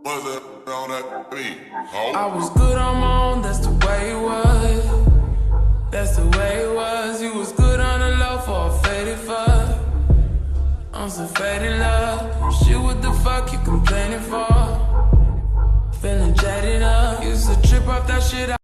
I was good on my own, that's the way it was. That's the way it was. You was good on the low for a faded fuck. I'm so faded love. Shit, what the fuck you complaining for? Feeling jaded up. Used to trip off that shit.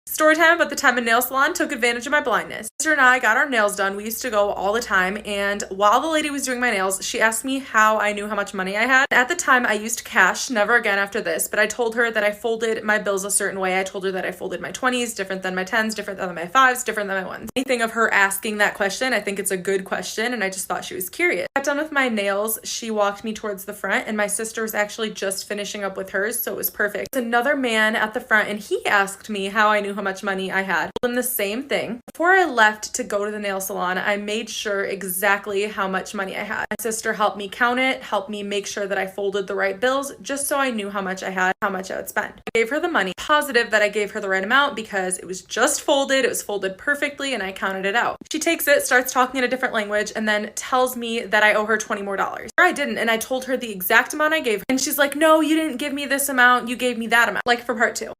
Story time about the time a nail salon took advantage of my blindness. My sister and I got our nails done. We used to go all the time, and while the lady was doing my nails, she asked me how I knew how much money I had. At the time, I used cash, never again after this, but I told her that I folded my bills a certain way. I told her that I folded my 20s different than my 10s, different than my 5s, different than my 1s. Anything of her asking that question, I think it's a good question, and I just thought she was curious. I got done with my nails. She walked me towards the front, and my sister was actually just finishing up with hers, so it was perfect. There's another man at the front, and he asked me how I knew how much money I had. I told him the same thing. Before I left to go to the nail salon, I made sure exactly how much money I had. My sister helped me count it, helped me make sure that I folded the right bills, just so I knew how much I had, how much I would spend. I gave her the money. Positive that I gave her the right amount because it was just folded, it was folded perfectly, and I counted it out. She takes it, starts talking in a different language, and then tells me that I owe her $20 more. I didn't, and I told her the exact amount I gave her, and she's like, no, you didn't give me this amount, you gave me that amount. Like for part 2.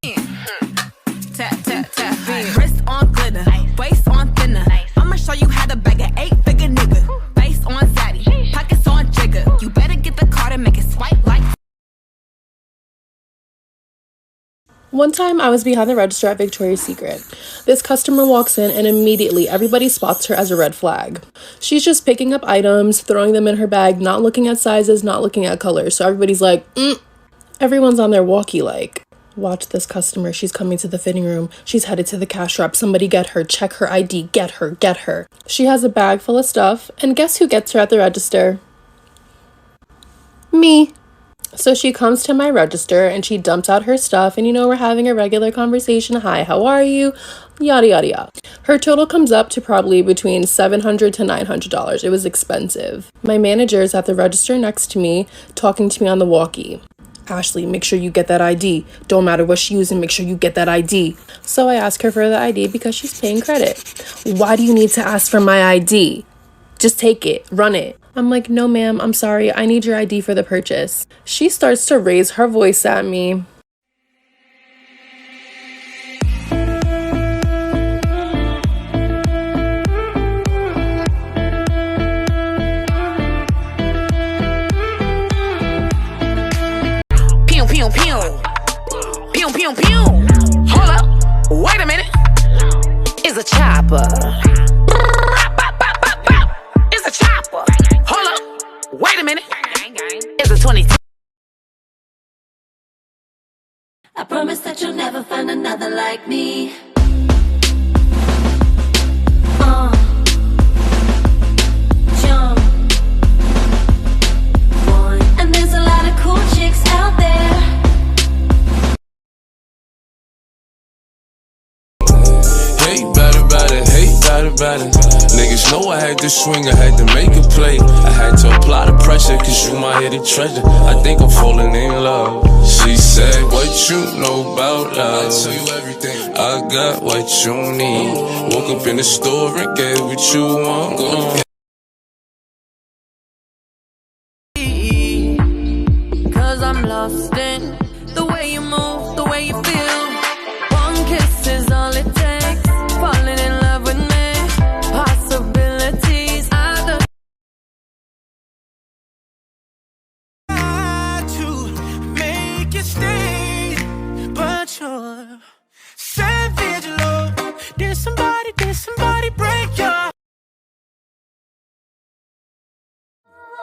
Tap, tap, tap, wrist on glitter, waist on thinner. I'ma show you how to bag an 8-figure nigga. Face on zaddy, pockets on jigger. You better get the card and make it swipe like. One time I was behind the register at Victoria's Secret. This customer walks in and immediately everybody spots her as a red flag. She's just picking up items, throwing them in her bag, not looking at sizes, not looking at colors. So everybody's like, Everyone's on their walkie like, watch this customer. She's coming to the fitting room. She's headed to the cash wrap. Somebody get her. Check her ID. Get her. Get her. She has a bag full of stuff. And guess who gets her at the register? Me. So she comes to my register and she dumps out her stuff. And we're having a regular conversation. Hi, how are you? Yada, yada, yada. Her total comes up to probably between $700 to $900. It was expensive. My manager is at the register next to me talking to me on the walkie. Ashley, make sure you get that ID. Don't matter what she's using, make sure you get that ID. So I ask her for the ID because she's paying credit. Why do you need to ask for my ID? Just take it, run it. I'm like, no ma'am, I'm sorry, I need your ID for the purchase. She starts to raise her voice at me. Pew, pew. Pew, pew, pew. Hold up. Wait a minute. It's a chopper. It's a chopper. Hold up. Wait a minute. It's a 22. I promise that you'll never find another like me. Jump. One. And there's a lot of cool chicks out there. About it. Niggas know I had to swing, I had to make a play. I had to apply the pressure, cause you my hidden treasure. I think I'm falling in love. She said, what you know about love? I tell you everything. I got what you need. Woke up in the store and get what you want. Cause I'm lost in the way you move, the way you feel. One kiss is all it takes. Falling in love with me. Possibilities. I to make you stay, but you're savage, love. Did somebody break your?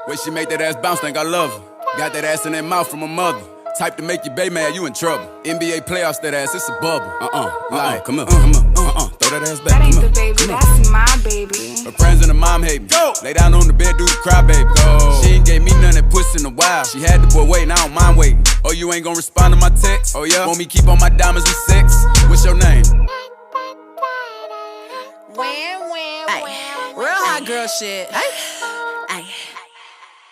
Way she make that ass bounce, think I love her. Got that ass in that mouth from her mother. Type to make your baby mad, you in trouble. NBA playoffs, that ass, it's a bubble. Come on, throw that ass back. That ain't the baby, that's my baby. Her friends and her mom hate me. Go! Lay down on the bed, do the cry, baby. Go! She ain't gave me none that puss in a while. She had the boy waiting, I don't mind waiting. Oh, you ain't gonna respond to my text? Oh, yeah? Want me keep on my diamonds with sex? What's your name? Real hot girl shit.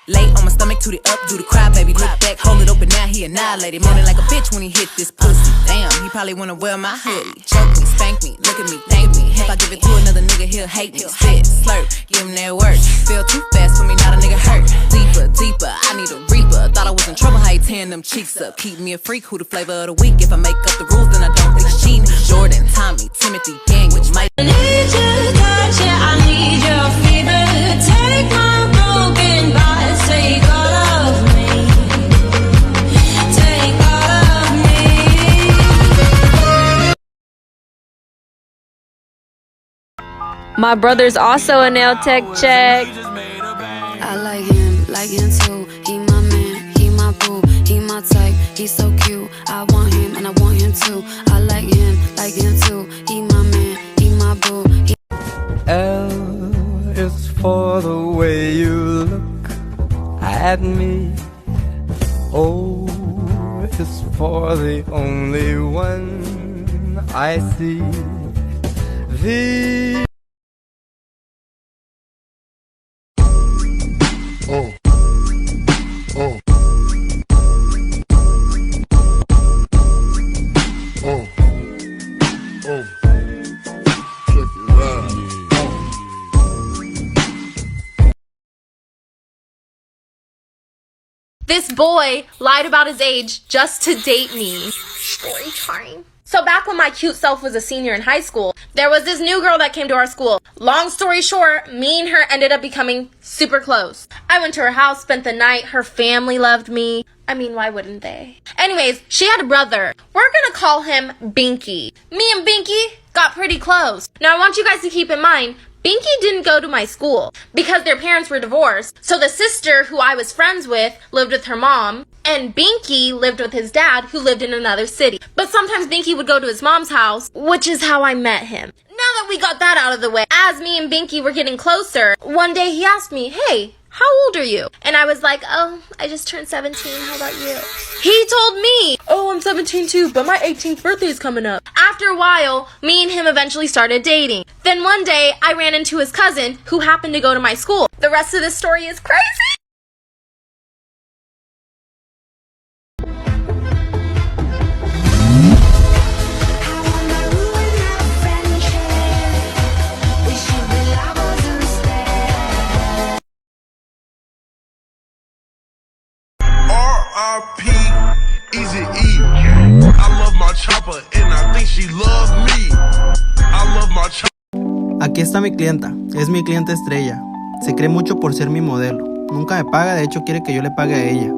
Lay on my stomach, toot it up, do the cry, baby. Look back, hold it open, now he annihilated. Moaning like a bitch when he hit this pussy. Damn, he probably wanna wear my hoodie. Choke me, spank me, look at me, thank me. If I give it to another nigga, he'll hate me. Spit, slurp, give him that work. Feel too fast for me, not a nigga hurt. Deeper, deeper, I need a them cheeks up. Keep me a freak, who the flavor of the week. If I make up the rules, then I don't think it's cheating. Jordan, Tommy, Timothy, Daniel, Mike. I need your touch, yeah, I need your fever. Take my broken body, take all of me. Take all of me. My brother's also a nail tech check. I like him too. He my man, he my boo, he my type, he's so cute. I want him and I want him too. I like him too. He my man, he my boo. L is for the way you look at me. O is for the only one I see. V. Oh. Oh. Oh. Oh. Check it out. This boy lied about his age just to date me. Story time. So back when my cute self was a senior in high school, there was this new girl that came to our school. Long story short, me and her ended up becoming super close. I went to her house, spent the night, her family loved me. I mean, why wouldn't they? Anyways, she had a brother. We're gonna call him Binky. Me and Binky got pretty close. Now I want you guys to keep in mind, Binky didn't go to my school because their parents were divorced. So the sister who I was friends with lived with her mom, and Binky lived with his dad who lived in another city. But sometimes Binky would go to his mom's house, which is how I met him. Now that we got that out of the way, as me and Binky were getting closer, one day he asked me, "Hey, how old are you?" And I was like, "Oh, I just turned 17. How about you?" He told me, "Oh, I'm 17 too, but my 18th birthday is coming up." After a while, me and him eventually started dating. Then one day, I ran into his cousin who happened to go to my school. The rest of this story is crazy. R.I.P. Easy E. I love my chopper and I think she loves me. I love my chopper. Aquí está mi clienta, es mi clienta estrella. Se cree mucho por ser mi modelo. Nunca me paga, de hecho quiere que yo le pague a ella.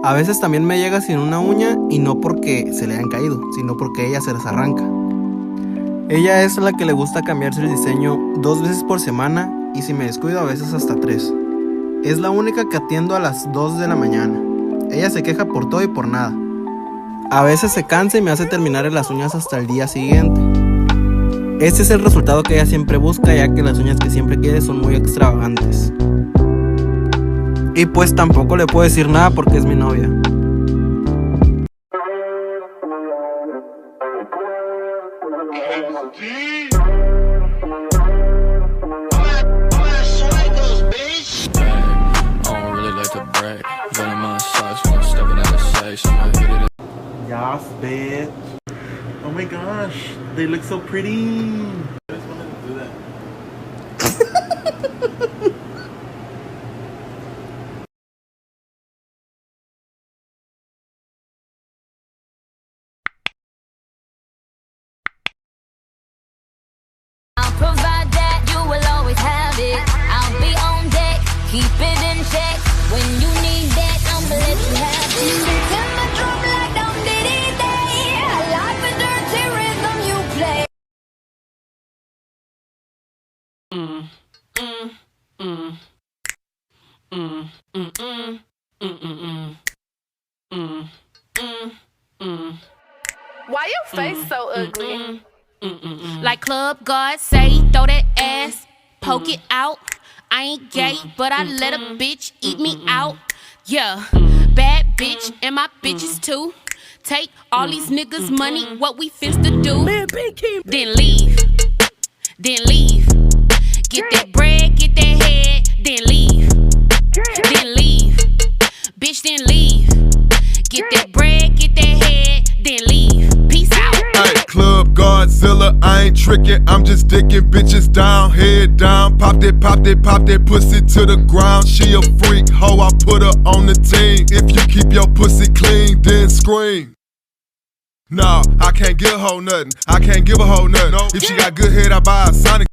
A veces también me llega sin una uña y no porque se le hayan caído, sino porque ella se las arranca. Ella es la que le gusta cambiarse el diseño 2 veces por semana y si me descuido a veces hasta 3. Es la única que atiendo a las 2 de la mañana. Ella se queja por todo y por nada. A veces se cansa y me hace terminar las uñas hasta el día siguiente. Este es el resultado que ella siempre busca, ya que las uñas que siempre quiere son muy extravagantes. Y pues tampoco le puedo decir nada porque es mi novia. Yes, bitch. Oh my gosh, they look so pretty. I just wanted to do that. I'll provide that, you will always have it. I'll be on deck, keep it in check. When you need that, I'ma let you have it. Turn my drum like Dom Diddy Day. I like the dirty rhythm you play. Why your face so ugly? Like Club God say, throw that ass, poke it out. I ain't gay, but I let a bitch eat me out. Yeah, bad bitch and my bitches too. Take all these niggas' money, what we finna do? Then leave, then leave. Get that bread, get that head, then leave, then leave. Bitch, then leave. Get that bread, get that head, then leave. Peace out. Hey, Club Godzilla, I ain't tricking, I'm just dicking bitches down, head down. Pop that pussy to the ground. She a freak, hoe, I put her on the team. If you keep your pussy clean, then scream. Nah, I can't give a hoe nothing. I can't give a hoe nothing. No. If she got good head, I buy a Sonic.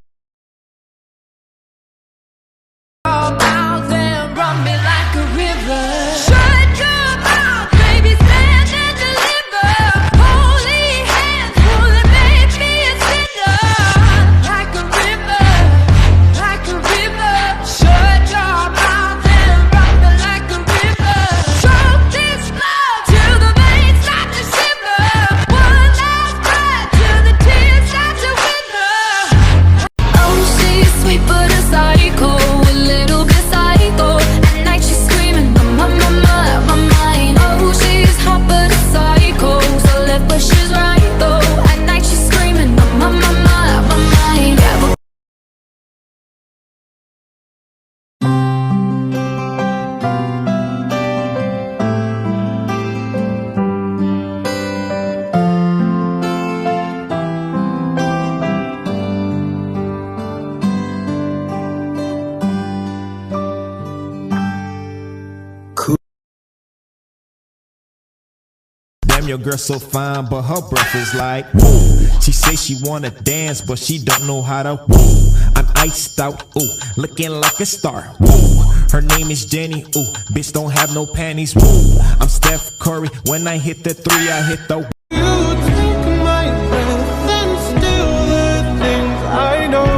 Your girl so fine, but her breath is like woo. She say she wanna dance, but she don't know how to woo. I'm iced out, ooh, looking like a star, woo. Her name is Jenny, ooh, bitch don't have no panties, woo. I'm Steph Curry, when I hit the three, I hit the. You take my breath and still the things I know.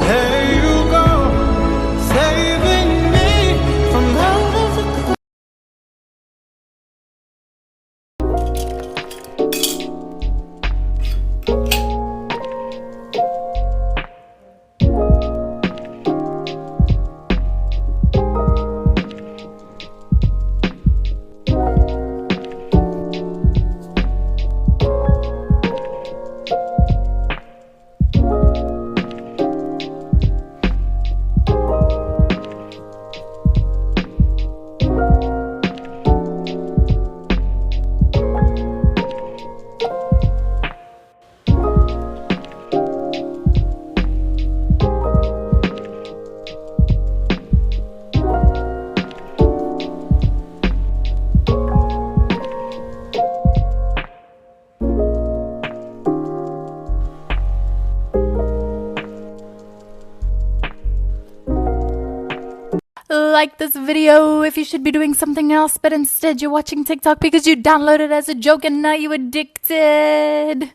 There you go, saving me from out of the. Like this video if you should be doing something else, but instead you're watching TikTok because you downloaded it as a joke and now you addicted.